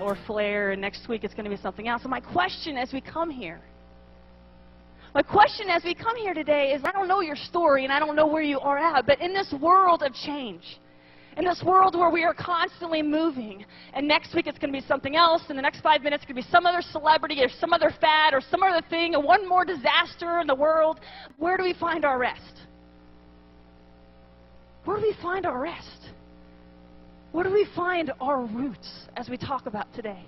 or flair, and next week it's going to be something else. So my question as we come here today is, I don't know your story and I don't know where you are at, but in this world of change, in this world where we are constantly moving, and next week it's going to be something else, and the next 5 minutes it's going to be some other celebrity or some other fad or some other thing, and one more disaster in the world, where do we find our rest? Where do we find our rest? Where do we find our roots as we talk about today?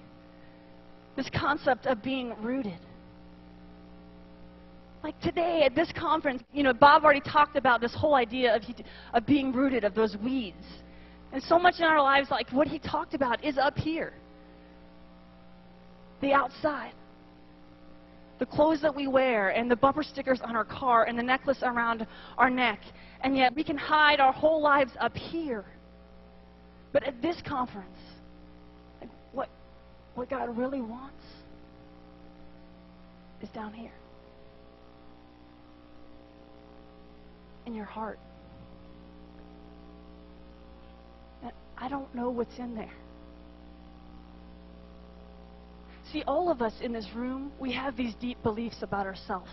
This concept of being rooted. Like today at this conference, Bob already talked about this whole idea of being rooted, of those weeds. And so much in our lives, like what he talked about, is up here. The outside. The clothes that we wear, and the bumper stickers on our car, and the necklace around our neck. And yet we can hide our whole lives up here. But at this conference, like what God really wants is down here. In your heart. And I don't know what's in there. See, all of us in this room, we have these deep beliefs about ourselves,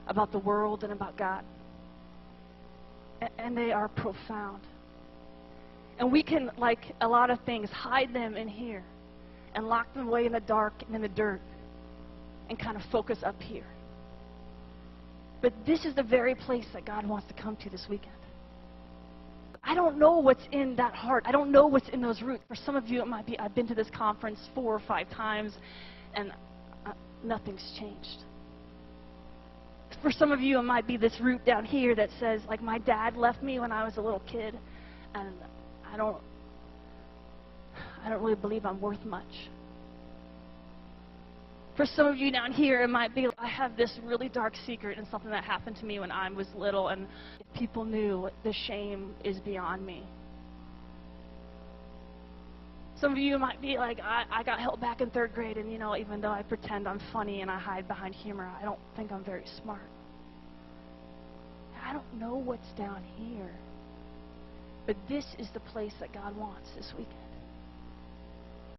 about the world, and about God. And they are profound. And we can, like a lot of things, hide them in here and lock them away in the dark and in the dirt and kind of focus up here. But this is the very place that God wants to come to this weekend. I don't know what's in that heart. I don't know what's in those roots. For some of you, it might be, I've been to this conference 4 or 5 times, and nothing's changed. For some of you, it might be this root down here that says, like, my dad left me when I was a little kid, and I don't really believe I'm worth much. For some of you down here, it might be, I have this really dark secret and something that happened to me when I was little, and if people knew, the shame is beyond me. Some of you might be like, I got held back in 3rd grade, and even though I pretend I'm funny and I hide behind humor, I don't think I'm very smart. I don't know what's down here. But this is the place that God wants this weekend.